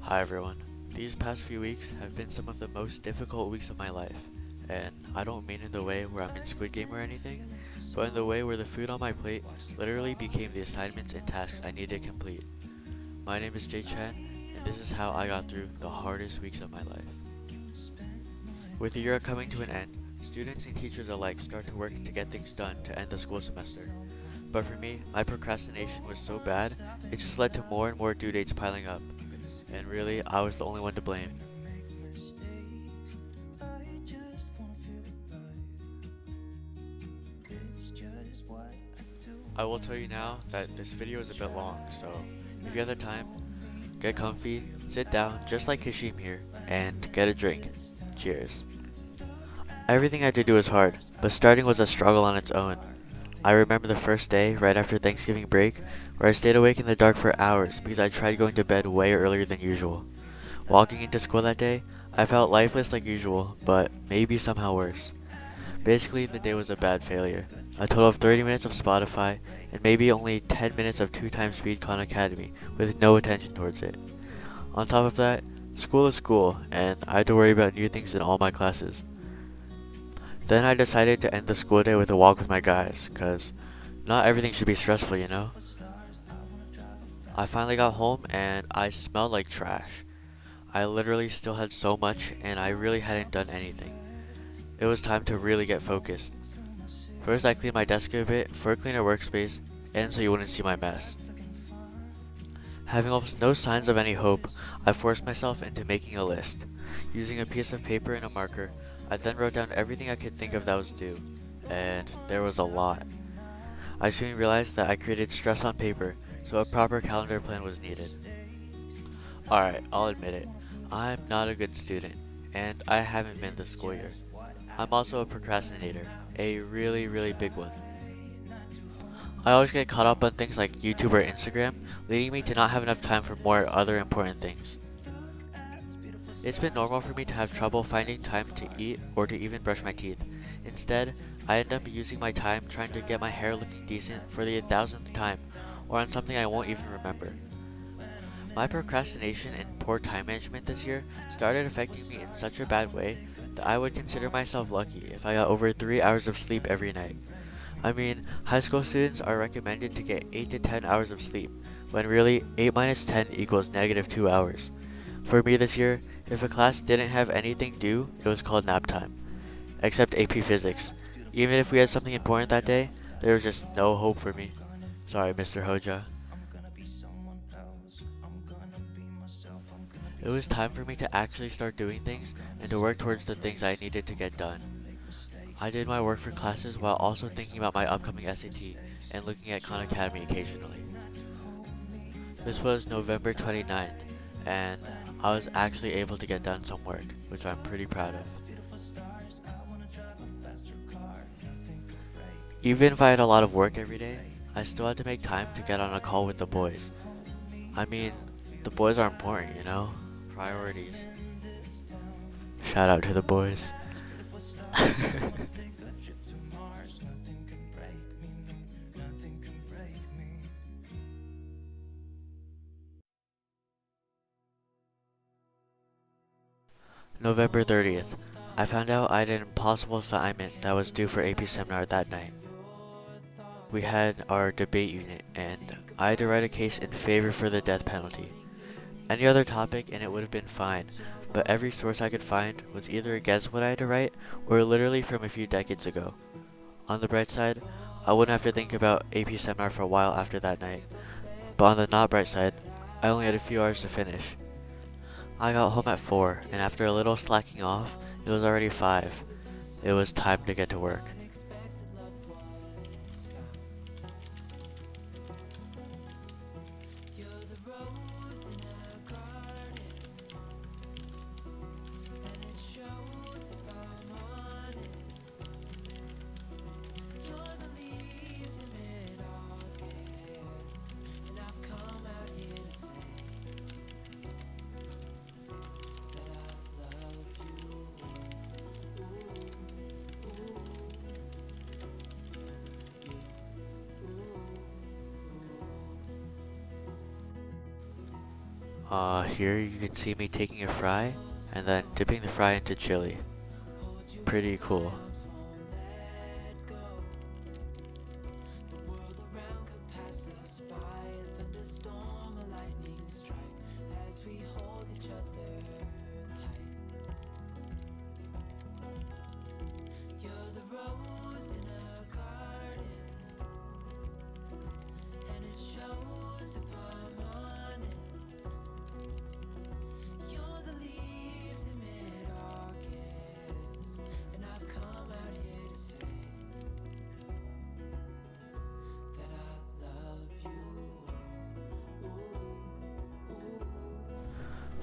Hi everyone. These past few weeks have been some of the most difficult weeks of my life, and I don't mean in the way where I'm in Squid Game or anything, but in the way where the food on my plate literally became the assignments and tasks I need to complete. My name is Jay Chan, and this is how I got through the hardest weeks of my life. With the year coming to an end, students and teachers alike start to work to get things done to end the school semester. But for me, my procrastination was so bad, it just led to more and more due dates piling up. And really, I was the only one to blame. I will tell you now that this video is a bit long, so if you have the time, get comfy, sit down just like Kashim here, and get a drink. Cheers. Everything I had to do was hard, but starting was a struggle on its own. I remember the first day, right after Thanksgiving break, where I stayed awake in the dark for hours because I tried going to bed way earlier than usual. Walking into school that day, I felt lifeless like usual, but maybe somehow worse. Basically, the day was a bad failure. A total of 30 minutes of Spotify, and maybe only 10 minutes of 2 times speed Khan Academy, with no attention towards it. On top of that, school is school, and I had to worry about new things in all my classes. Then I decided to end the school day with a walk with my guys, cause not everything should be stressful, you know? I finally got home and I smelled like trash. I literally still had so much and I really hadn't done anything. It was time to really get focused. First I cleaned my desk a bit for a cleaner workspace and so you wouldn't see my mess. Having almost no signs of any hope, I forced myself into making a list. Using a piece of paper and a marker, I then wrote down everything I could think of that was due. And there was a lot. I soon realized that I created stress on paper, so a proper calendar plan was needed. Alright, I'll admit it. I'm not a good student, and I haven't been this school year. I'm also a procrastinator, a really big one. I always get caught up on things like YouTube or Instagram, leading me to not have enough time for more other important things. It's been normal for me to have trouble finding time to eat or to even brush my teeth. Instead, I end up using my time trying to get my hair looking decent for the 1000th time, or on something I won't even remember. My procrastination and poor time management this year started affecting me in such a bad way that I would consider myself lucky if I got over 3 hours of sleep every night. I mean, high school students are recommended to get 8 to 10 hours of sleep, when really 8 minus 10 equals negative 2 hours. For me this year, if a class didn't have anything due, it was called nap time. Except AP Physics. Even if we had something important that day, there was just no hope for me. Sorry, Mr. Hoja. It was time for me to actually start doing things and to work towards the things I needed to get done. I did my work for classes while also thinking about my upcoming SAT and looking at Khan Academy occasionally. This was November 29th, and I was actually able to get done some work, which I'm pretty proud of. Even if I had a lot of work every day, I still had to make time to get on a call with the boys. I mean, the boys are important, you know? Priorities. Shout out to the boys. November 30th. I found out I had an impossible assignment that was due for AP seminar that night. We had our debate unit, and I had to write a case in favor for the death penalty. Any other topic and it would have been fine, but every source I could find was either against what I had to write or literally from a few decades ago. On the bright side, I wouldn't have to think about AP seminar for a while after that night, but on the not bright side, I only had a few hours to finish. I got home at 4, and after a little slacking off, it was already 5. It was time to get to work. Here you can see me taking a fry and then dipping the fry into chili. Pretty cool.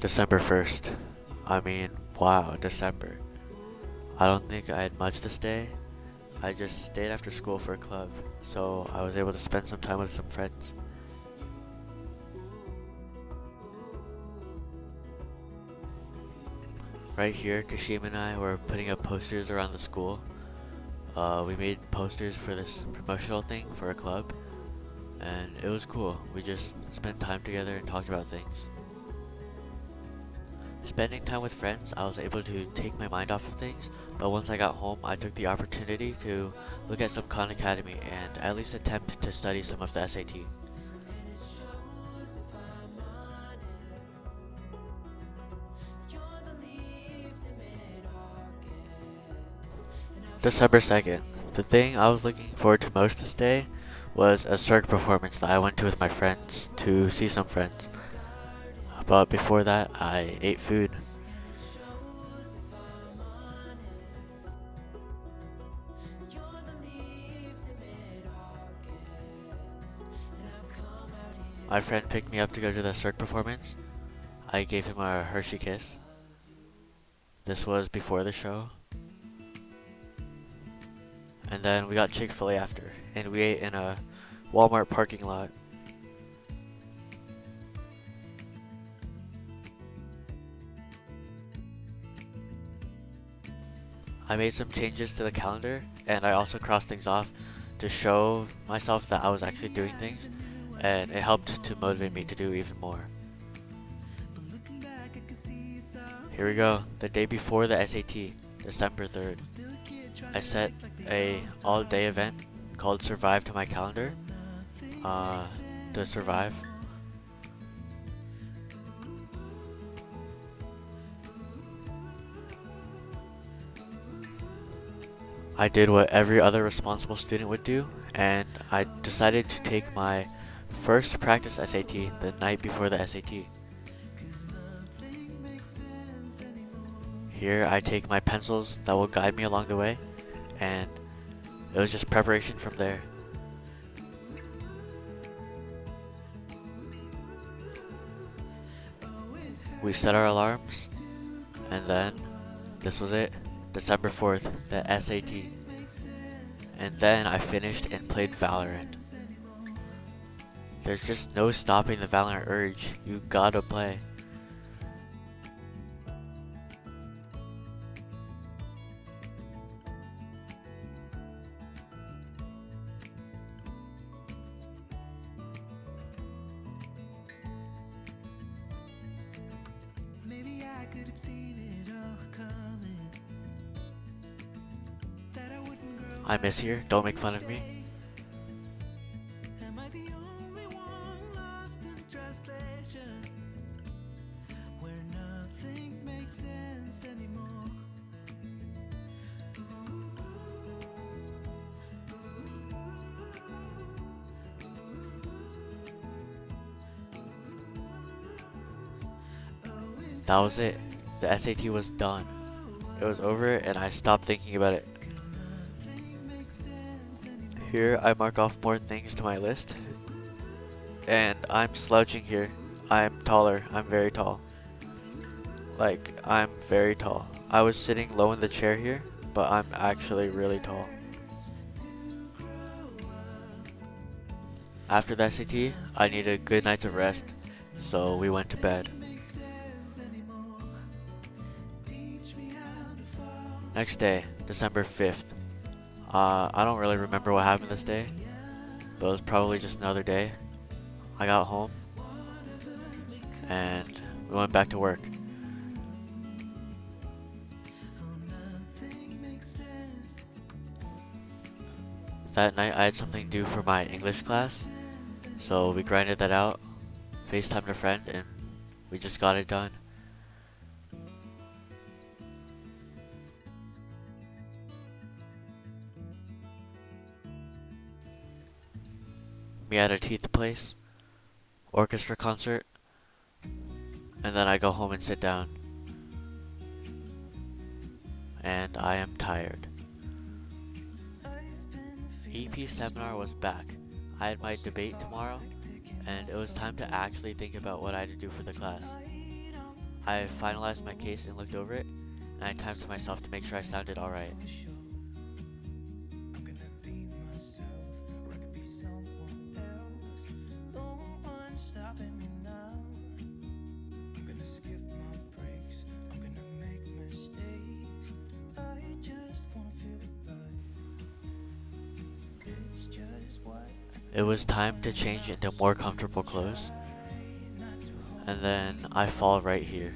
December 1st. I mean, wow, December. I don't think I had much this day. I just stayed after school for a club, so I was able to spend some time with some friends. Right here, Kashima and I were putting up posters around the school. We made posters for this promotional thing for a club, and it was cool. We just spent time together and talked about things. Spending time with friends, I was able to take my mind off of things, but once I got home, I took the opportunity to look at some Khan Academy and at least attempt to study some of the SAT. December 2nd. The thing I was looking forward to most this day was a circ performance that I went to with my friends to see some friends. But before that, I ate food. My friend picked me up to go to the circ performance. I gave him a Hershey kiss. This was before the show. And then we got Chick-fil-A after, and we ate in a Walmart parking lot. I made some changes to the calendar, and I also crossed things off to show myself that I was actually doing things, and it helped to motivate me to do even more. Here we go, the day before the SAT, December 3rd. I set a all-day event called Survive to my calendar, to survive. I did what every other responsible student would do, and I decided to take my first practice SAT the night before the SAT. Here I take my pencils that will guide me along the way, and it was just preparation from there. We set our alarms, and then this was it, December 4th, the SAT. And then I finished and played Valorant. There's just no stopping the Valorant urge, you gotta play. Maybe I could have seen it all coming. That I wouldn't grow. I miss here, don't make fun of me. Am I the only one lost in translation? Where nothing makes sense anymore. That was it. The SAT was done. It was over and I stopped thinking about it. Here I mark off more things to my list. And I'm slouching here. I'm taller. I'm very tall. Like, I'm very tall. I was sitting low in the chair here, but I'm actually really tall. After the SAT, I needed a good night's of rest, so we went to bed. Next day, December 5th. I don't really remember what happened this day, but it was probably just another day. I got home, and we went back to work. That night I had something due for my English class, so we grinded that out, FaceTimed a friend, and we just got it done. Me at a teeth place, orchestra concert, and then I go home and sit down. And I am tired. EP seminar was back. I had my debate tomorrow, and it was time to actually think about what I had to do for the class. I finalized my case and looked over it, and I timed myself to make sure I sounded alright. It was time to change into more comfortable clothes, and then I fall right here.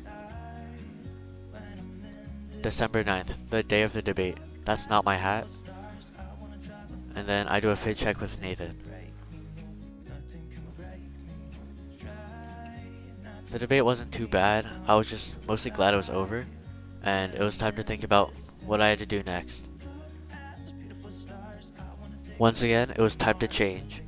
December 9th, the day of the debate. That's not my hat. And then I do a fit check with Nathan. The debate wasn't too bad. I was just mostly glad it was over, and it was time to think about what I had to do next. Once again, it was time to change.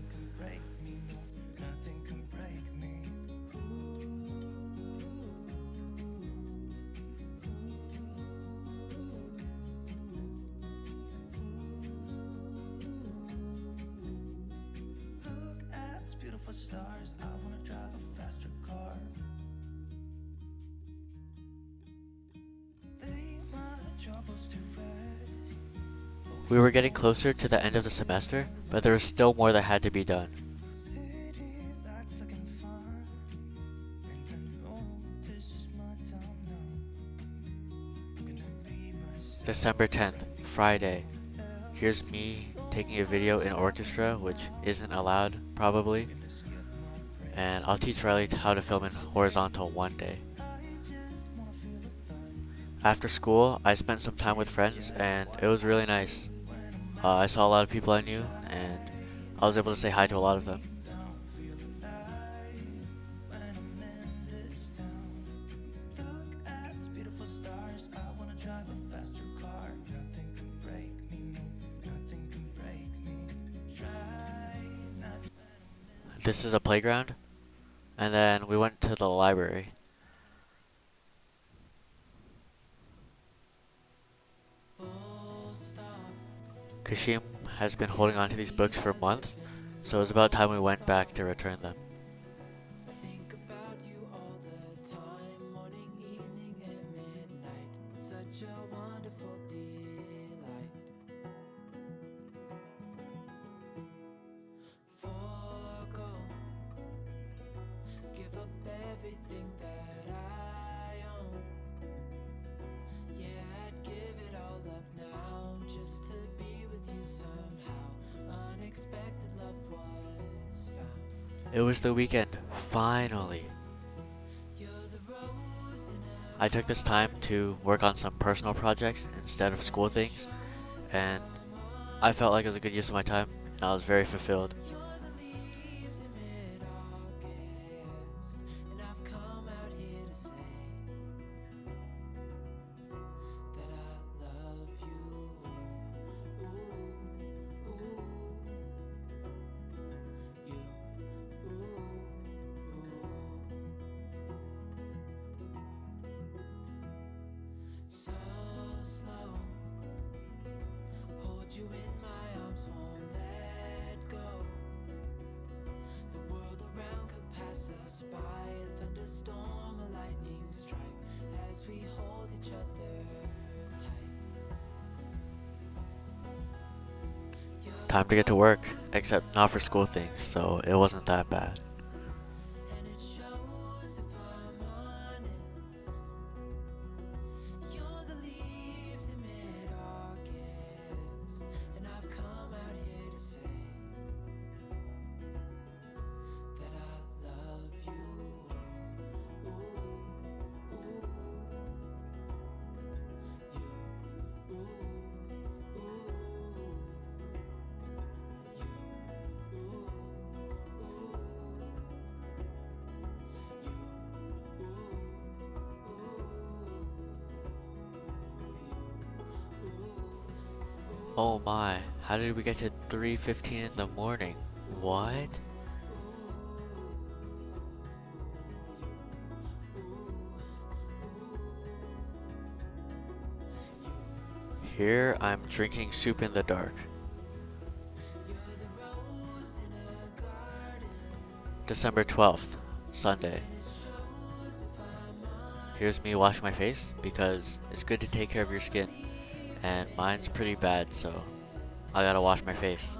We were getting closer to the end of the semester, but there was still more that had to be done. December 10th, Friday. Here's me taking a video in orchestra, which isn't allowed, probably. And I'll teach Riley how to film in horizontal one day. After school, I spent some time with friends, and it was really nice. I saw a lot of people I knew, and I was able to say hi to a lot of them. This is a playground, and then we went to the library. Kashim has been holding on to these books for months, so it was about time we went back to return them. It was the weekend, finally. I took this time to work on some personal projects instead of school things, and I felt like it was a good use of my time, and I was very fulfilled. Time to get to work, except not for school things, so it wasn't that bad. Oh my, how did we get to 3:15 in the morning? What? Here I'm drinking soup in the dark. December 12th, Sunday. Here's me washing my face because it's good to take care of your skin. And mine's pretty bad, so I gotta wash my face.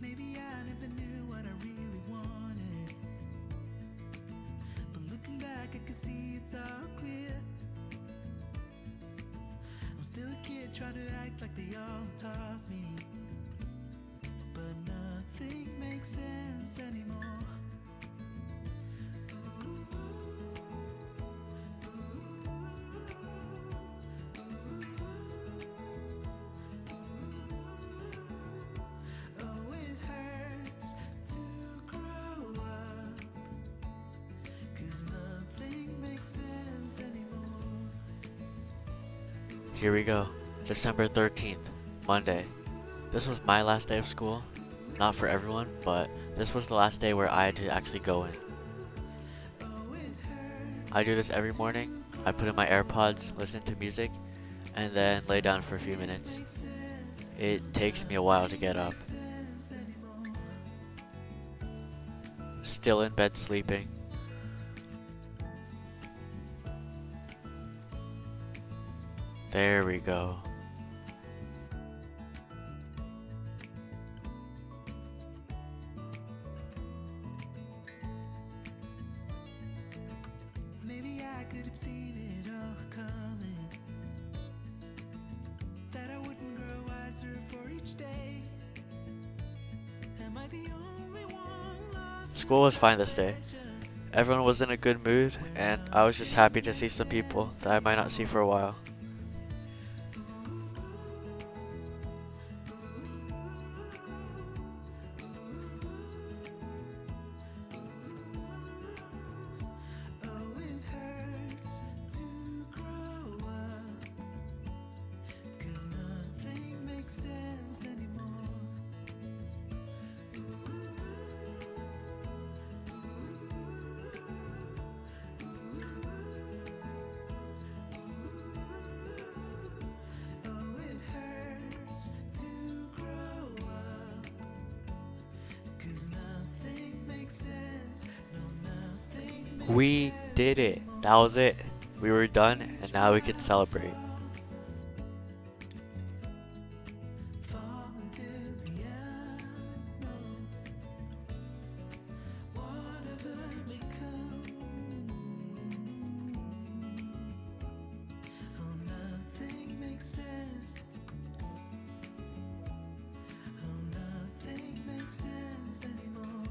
Maybe I never knew what I really wanted, but looking back I can see it's all clear. I'm still a kid trying to act like they all taught me, but nothing makes sense anymore. Oh, it hurts to grow up, 'cause nothing makes sense anymore. Here we go. December 13th, Monday. This was my last day of school. Not for everyone, but this was the last day where I had to actually go in. I do this every morning. I put in my AirPods, listen to music, and then lay down for a few minutes. It takes me a while to get up. Still in bed sleeping. There we go. Maybe I could have seen it all coming, that I wouldn't grow wiser for each day. Am I the only one lost? School was fine this day. Everyone was in a good mood, and I was just happy to see some people that I might not see for a while. Oh, it hurts to grow up, 'cause nothing makes sense anymore. Oh, it hurts to grow up, 'cause nothing makes sense. No, nothing makes We did it. That was it. We were done, and now we can celebrate. fall into the unknown. Whatever may come. Oh, nothing makes sense. Oh, nothing makes sense anymore.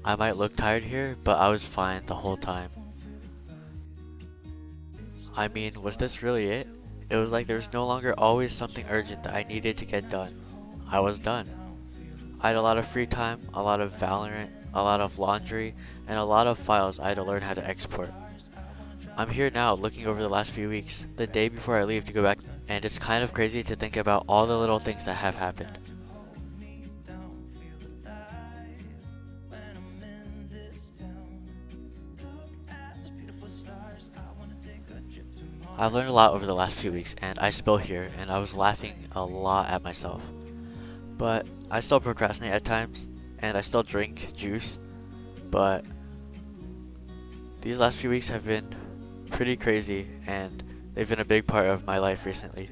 I might look tired here, but I was fine the whole time. I mean, was this really it? It was like there was no longer always something urgent that I needed to get done. I was done. I had a lot of free time, a lot of Valorant, a lot of laundry, and a lot of files I had to learn how to export. I'm here now looking over the last few weeks, the day before I leave to go back, and it's kind of crazy to think about all the little things that have happened. I've learned a lot over the last few weeks, and I spill here, and I was laughing a lot at myself. But I still procrastinate at times, and I still drink juice, but these last few weeks have been pretty crazy, and they've been a big part of my life recently.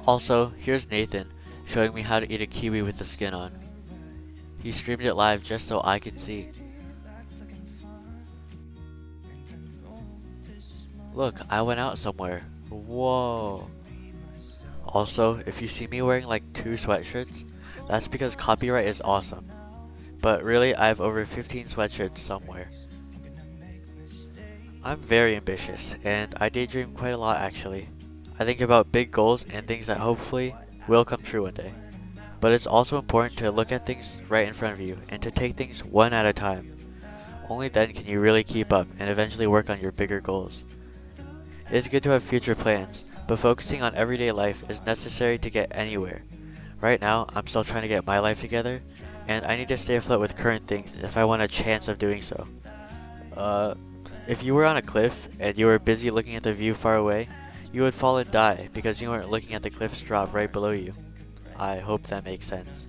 Also, here's Nathan showing me how to eat a kiwi with the skin on. He streamed it live just so I could see. Look, I went out somewhere. Whoa. Also, if you see me wearing like 2 sweatshirts, that's because copyright is awesome. But really, I have over 15 sweatshirts somewhere. I'm very ambitious, and I daydream quite a lot actually. I think about big goals and things that hopefully will come true one day. But it's also important to look at things right in front of you and to take things one at a time. Only then can you really keep up and eventually work on your bigger goals. It is good to have future plans, but focusing on everyday life is necessary to get anywhere. Right now, I'm still trying to get my life together, and I need to stay afloat with current things if I want a chance of doing so. Uh, if you were on a cliff and you were busy looking at the view far away, you would fall and die because you weren't looking at the cliff's drop right below you. I hope that makes sense.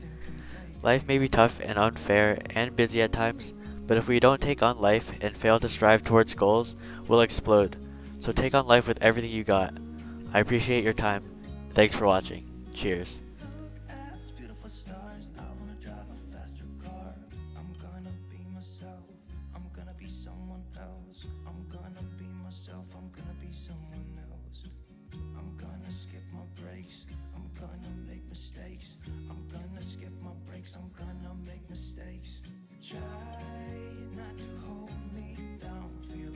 Life may be tough and unfair and busy at times, but if we don't take on life and fail to strive towards goals, we'll explode. So take on life with everything you got. I appreciate your time. Thanks for watching. Cheers. I'm gonna make mistakes. Try not to hold me down. Feel